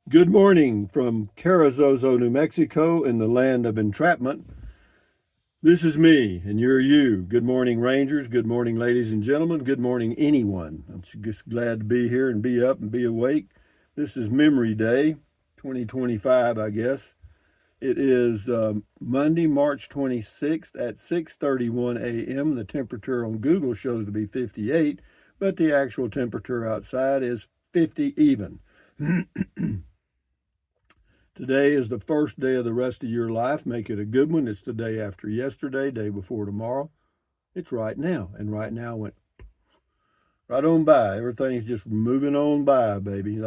Good morning from Carrizozo, New Mexico, in the land of entrapment. This is me, and you're you. Good morning, Rangers. Good morning, ladies and gentlemen. Good morning, anyone. I'm just glad to be here and be up and be awake. This is Memory Day, 2025, I guess. It is Monday, March 26th at 6:31 a.m. The temperature on Google shows to be 58, but the actual temperature outside is 50 even. Today is the first day of the rest of your life. Make it a good one. It's the day after yesterday, day before tomorrow. It's right now. And right now went right on by. Everything's just moving on by, baby.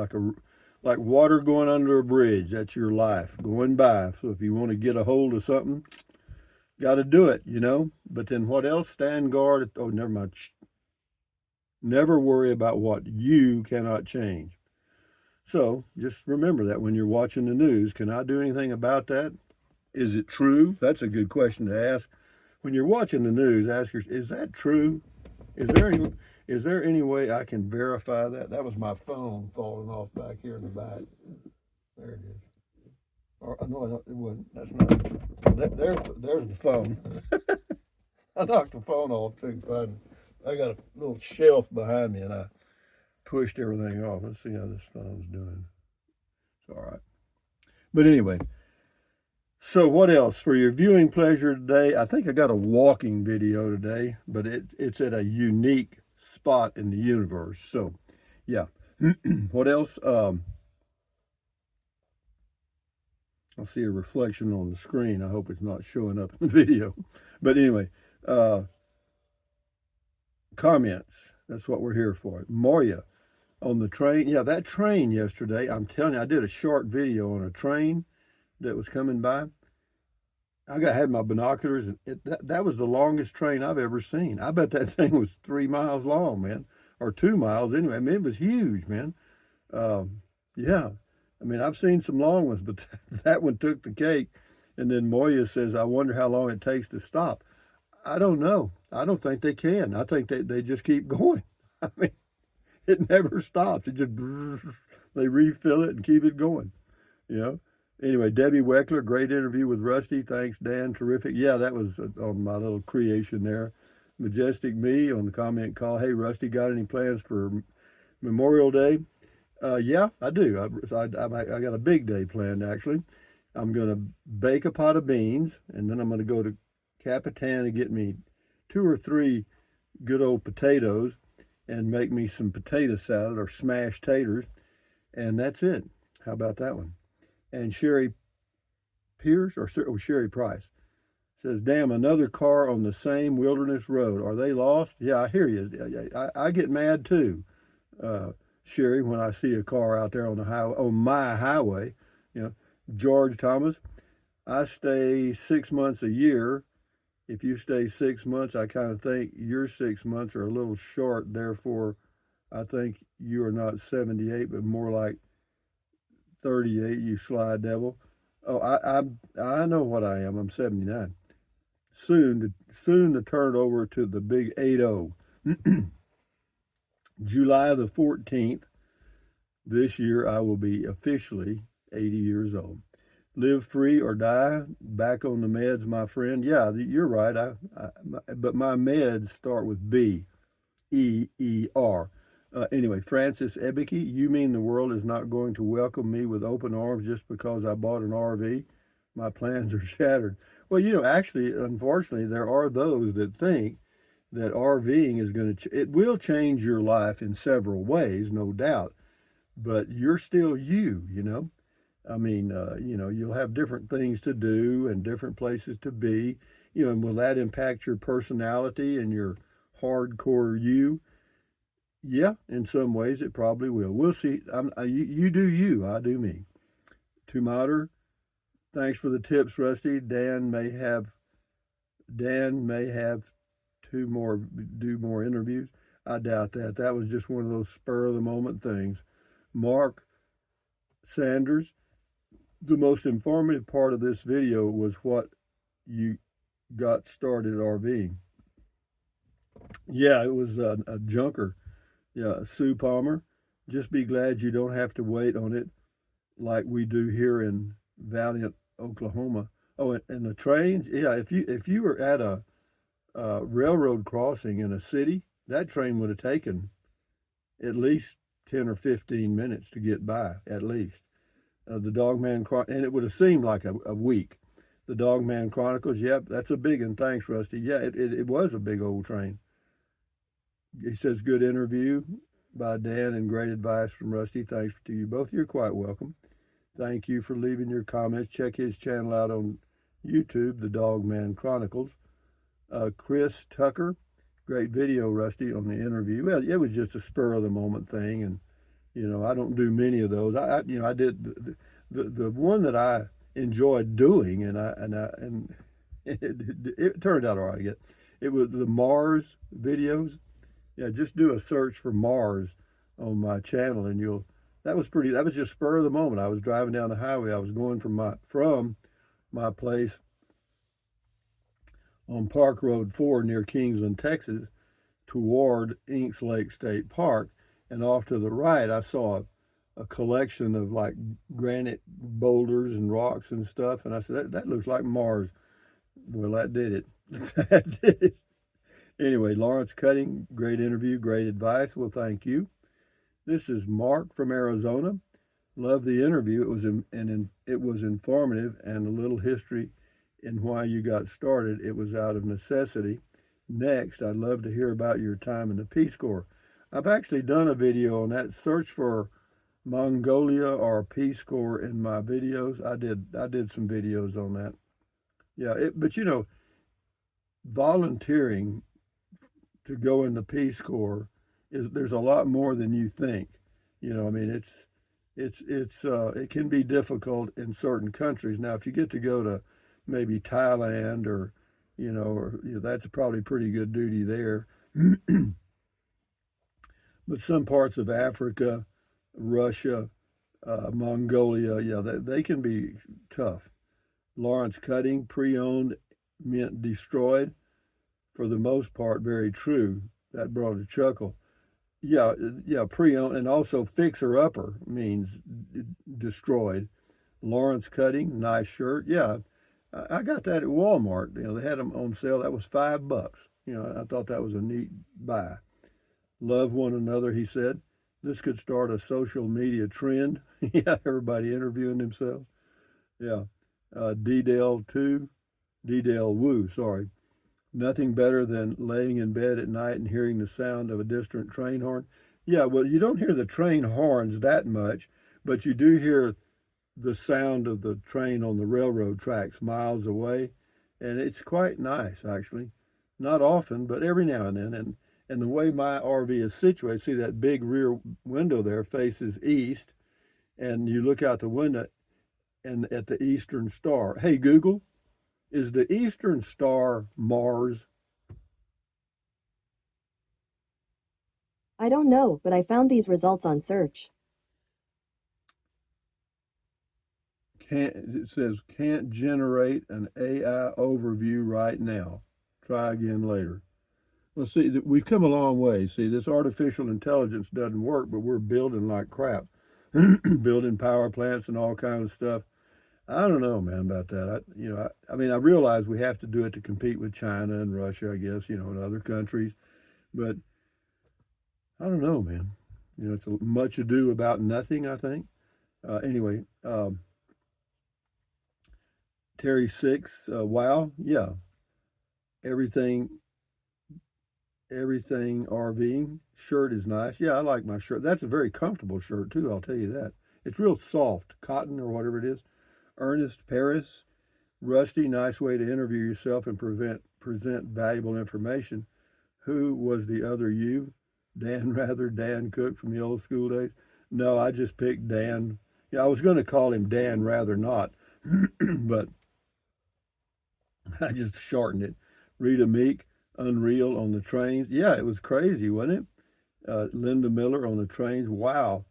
Like water going under a bridge. That's your life going by. So if you want to get a hold of something, got to do it, you know. But then what else? Stand guard. Oh, never mind. Never worry about what you cannot change. So just remember that when you're watching the news. Can I do anything about that? Is it true? That's a good question to ask. When you're watching the news, ask yourself, is that true? Is there any way I can verify that? That was my phone falling off back here in the back. There it is. Or no, it wasn't. That's not. There's the phone. I knocked the phone off too. I got a little shelf behind me, and I pushed everything off. Let's see how this phone's doing. It's all right. But anyway, so what else for your viewing pleasure today? I think I got a walking video today, but it's at a unique spot in the universe. So, yeah. What else? I see a reflection on the screen. I hope it's not showing up in the video. But anyway, comments. That's what we're here for. Moya on the train. Yeah, that train yesterday. I'm telling you, I did a short video on a train that was coming by. Had my binoculars, and that was the longest train I've ever seen. I bet that thing was 3 miles long, man, or 2 miles anyway. I mean, it was huge, man. Yeah, I mean, I've seen some long ones, but that one took the cake. And then Moya says, "I wonder how long it takes to stop." I don't know. I don't think they can. I think they just keep going. I mean, it never stops. It just they refill it and keep it going. You know. Anyway, Debbie Weckler, great interview with Rusty. Thanks, Dan. Terrific. Yeah, that was on my little creation there. Majestic Me on the comment call. Hey, Rusty, got any plans for Memorial Day? Yeah, I do. I got a big day planned, actually. I'm going to bake a pot of beans, and then I'm going to go to Capitan and get me 2 or 3 good old potatoes and make me some potato salad or smashed taters, and that's it. How about that one? And Sherry Pierce or Sherry Price says, "Damn, another car on the same wilderness road. Are they lost?" Yeah, I hear you. I get mad too, Sherry, when I see a car out there on the highway, on my highway. You know, George Thomas. I stay 6 months a year. If you stay 6 months, I kind of think your 6 months are a little short. Therefore, I think you are not 78, but more like 38, you sly devil. Oh, I know what I am. I'm 79. Soon to turn over to the big 80. July the 14th this year, I will be officially 80 years old. Live free or die. Back on the meds, my friend. Yeah, you're right. But my meds start with B, EER. Anyway, Francis Ebeke, you mean the world is not going to welcome me with open arms just because I bought an RV? My plans are shattered. Well, actually, unfortunately, there are those that think that RVing is going to, it will change your life in several ways, no doubt, but you're still you. I mean, you'll have different things to do and different places to be, and will that impact your personality and your hardcore you? Yeah, in some ways it probably will. We'll see. You do you, I do me. Tumater, thanks for the tips, Rusty. Dan may have do more interviews. I doubt that. That was just one of those spur of the moment things. Mark Sanders, the most informative part of this video was what you got started RVing. Yeah, it was a junker. Yeah, Sue Palmer. Just be glad you don't have to wait on it like we do here in Valiant, Oklahoma. Oh, and the trains. Yeah, if you were at a railroad crossing in a city, that train would have taken at least 10 or 15 minutes to get by, at least. The Dogman and it would have seemed like a week. The Dogman Chronicles. Yep, that's a big one. Thanks, Rusty. Yeah, it was a big old train. He says, good interview by Dan and great advice from Rusty. Thanks to you both. You're quite welcome. Thank you for leaving your comments. Check his channel out on YouTube, The Dogman Chronicles. Chris Tucker, great video, Rusty, on the interview. Well, it was just a spur of the moment thing, and I don't do many of those. I did the one that I enjoyed doing, and it turned out all right. Again, it was the Mars videos. Yeah, just do a search for Mars on my channel, and you'll. That was pretty. That was just spur of the moment. I was driving down the highway. I was going from my place on Park Road 4 near Kingsland, Texas, toward Inks Lake State Park, and off to the right, I saw a collection of like granite boulders and rocks and stuff, and I said that looks like Mars. Well, that did it. That did it. Anyway, Lawrence Cutting, great interview, great advice. Well, thank you. This is Mark from Arizona. Love the interview. It was informative and a little history in why you got started. It was out of necessity. Next, I'd love to hear about your time in the Peace Corps. I've actually done a video on that. Search for Mongolia or Peace Corps in my videos. I did some videos on that. Yeah, but volunteering to go in the Peace Corps there's a lot more than you think. I mean, it can be difficult in certain countries. Now, if you get to go to maybe Thailand that's probably pretty good duty there. But some parts of Africa, Russia, Mongolia, yeah, they can be tough. Lawrence Cutting, pre-owned meant destroyed. For the most part, very true. That brought a chuckle. Yeah, yeah, pre-owned, and also fixer-upper means destroyed. Lawrence Cutting, nice shirt. Yeah, I got that at Walmart. They had them on sale. That was $5. I thought that was a neat buy. Love one another, he said. This could start a social media trend. Yeah, everybody interviewing themselves. Yeah. D-Dale 2, D-Dale Woo, sorry. Nothing better than laying in bed at night and hearing the sound of a distant train horn. Yeah, well, you don't hear the train horns that much, but you do hear the sound of the train on the railroad tracks miles away, and it's quite nice, actually. Not often, but every now and then. And the way my RV is situated, see that big rear window there faces east, and you look out the window and at the Eastern Star. Hey, Google, is the Eastern Star Mars? I don't know, but I found these results on search. It says can't generate an AI overview right now. Try again later. Well, see, we've come a long way. See, this artificial intelligence doesn't work, but we're building like crap, building power plants and all kinds of stuff. I don't know, man, about that. I mean, I realize we have to do it to compete with China and Russia, I guess, and other countries. But I don't know, man. It's much ado about nothing, I think. Anyway, Terry Six, wow, yeah, everything, everything RVing shirt is nice. Yeah, I like my shirt. That's a very comfortable shirt too. I'll tell you that. It's real soft, cotton or whatever it is. Ernest Paris, Rusty, nice way to interview yourself and present valuable information. Who was the other you? Dan Rather, Dan Cook from the old school days? No, I just picked Dan. Yeah, I was going to call him Dan Rather Not, but I just shortened it. Rita Meek, Unreal on the trains. Yeah, it was crazy, wasn't it? Linda Miller on the trains. Wow.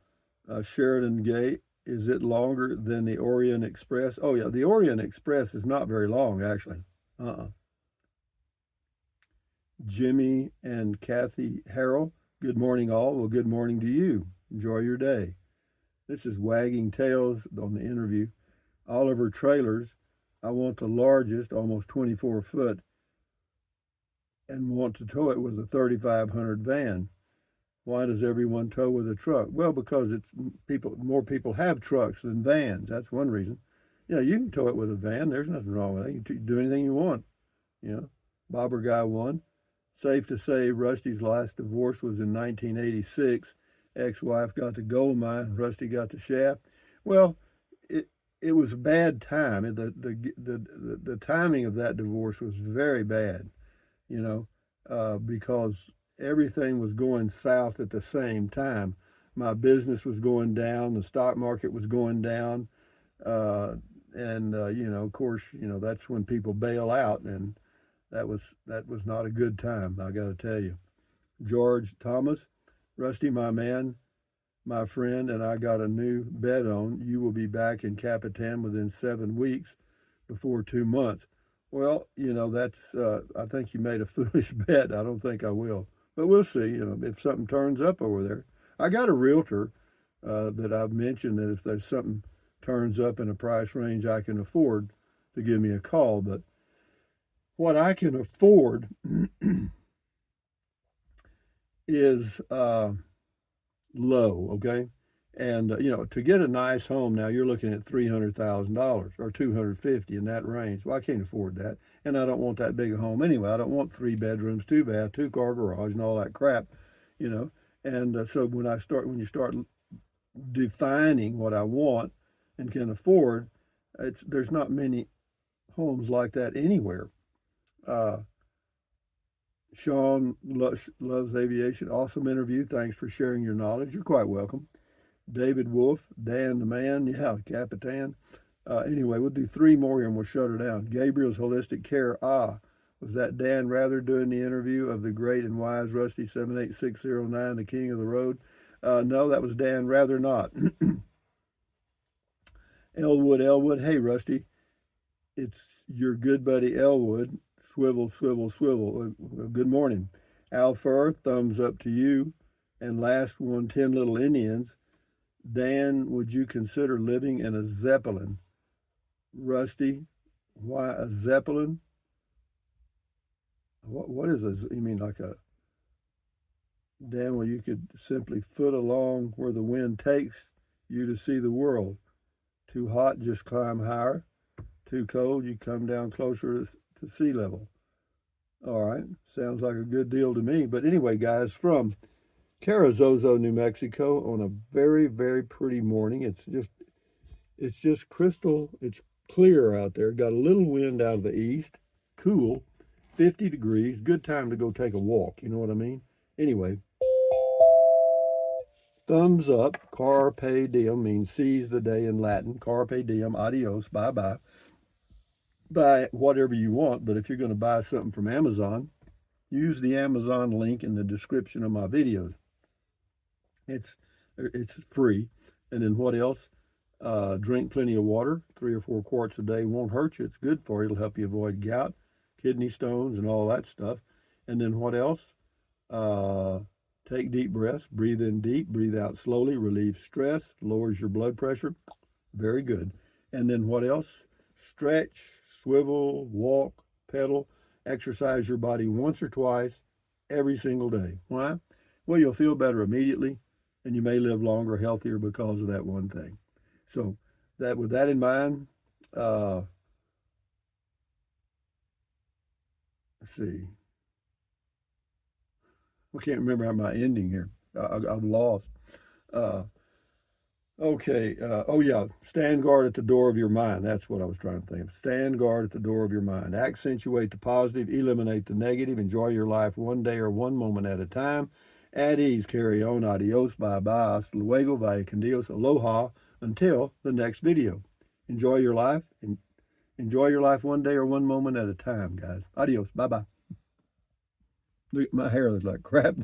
Sheridan Gay, is it longer than the Orient Express? Oh, yeah, the Orient Express is not very long, actually. Uh-uh. Jimmy and Kathy Harrell, good morning all. Well, good morning to you. Enjoy your day. This is Wagging Tails on the interview. Oliver Trailers, I want the largest, almost 24 foot, and want to tow it with a 3500 van. Why does everyone tow with a truck? Well, because it's more people have trucks than vans. That's one reason. You can tow it with a van. There's nothing wrong with it. You can do anything you want. Bobber Guy 1. Safe to say, Rusty's last divorce was in 1986. Ex-wife got the gold mine, Rusty got the shaft. Well, it was a bad time. The timing of that divorce was very bad, because everything was going south at the same time. My business was going down, the stock market was going down, and of course, that's when people bail out, and that was not a good time, I got to tell you. George Thomas, Rusty, my man, my friend, and I got a new bet on. You will be back in Capitan within 7 weeks, before 2 months. Well, that's I think you made a foolish bet. I don't think I will, but we'll see. If something turns up over there. I got a realtor that I've mentioned that if there's something turns up in a price range I can afford, to give me a call. But what I can afford is low, okay? And to get a nice home now, you're looking at $300,000 or $250 in that range. Well, I can't afford that, and I don't want that big a home anyway. I don't want 3 bedrooms, 2 bath, 2-car garage, and all that crap, And so when you start defining what I want and can afford, there's not many homes like that anywhere. Sean loves aviation. Awesome interview. Thanks for sharing your knowledge. You're quite welcome. David Wolf, Dan the man, Capitan. Anyway, we'll do 3 more and we'll shut her down. Gabriel's Holistic Care. Was that Dan Rather doing the interview of the great and wise Rusty 78609, the king of the road? No, that was Dan Rather not. Elwood. Hey, Rusty. It's your good buddy Elwood. Swivel, swivel, swivel. Good morning. Al Fur, thumbs up to you. And last one, 10 Little Indians. Dan, would you consider living in a Zeppelin? Rusty, why a Zeppelin? What is this? You mean like a... Dan, well, you could simply foot along where the wind takes you to see the world. Too hot, just climb higher. Too cold, you come down closer to sea level. All right, sounds like a good deal to me. But anyway, guys, from Carrizozo, New Mexico, on a very, very pretty morning. It's just crystal. It's clear out there. Got a little wind out of the east. Cool, 50 degrees. Good time to go take a walk. You know what I mean? Anyway, thumbs up. Carpe diem means seize the day in Latin. Carpe diem, adios, bye-bye. Buy whatever you want, but if you're going to buy something from Amazon, use the Amazon link in the description of my videos. It's free. And then what else? Drink plenty of water. 3 or 4 quarts a day won't hurt you. It's good for you. It'll help you avoid gout, kidney stones, and all that stuff. And then what else? Take deep breaths. Breathe in deep. Breathe out slowly. Relieves stress. Lowers your blood pressure. Very good. And then what else? Stretch, swivel, walk, pedal. Exercise your body once or twice every single day. Why? Well, you'll feel better immediately, and you may live longer, healthier because of that one thing. So with that in mind, let's see. I can't remember how my ending here. I'm lost. Okay. Oh, yeah. Stand guard at the door of your mind. That's what I was trying to think of. Stand guard at the door of your mind. Accentuate the positive, eliminate the negative. Enjoy your life one day or one moment at a time. At ease, carry on. Adios, bye-bye. Hasta luego, vaya con Dios. Aloha. Until the next video. Enjoy your life. Enjoy your life one day or one moment at a time, guys. Adios. Bye-bye. Look, my hair looks like crap.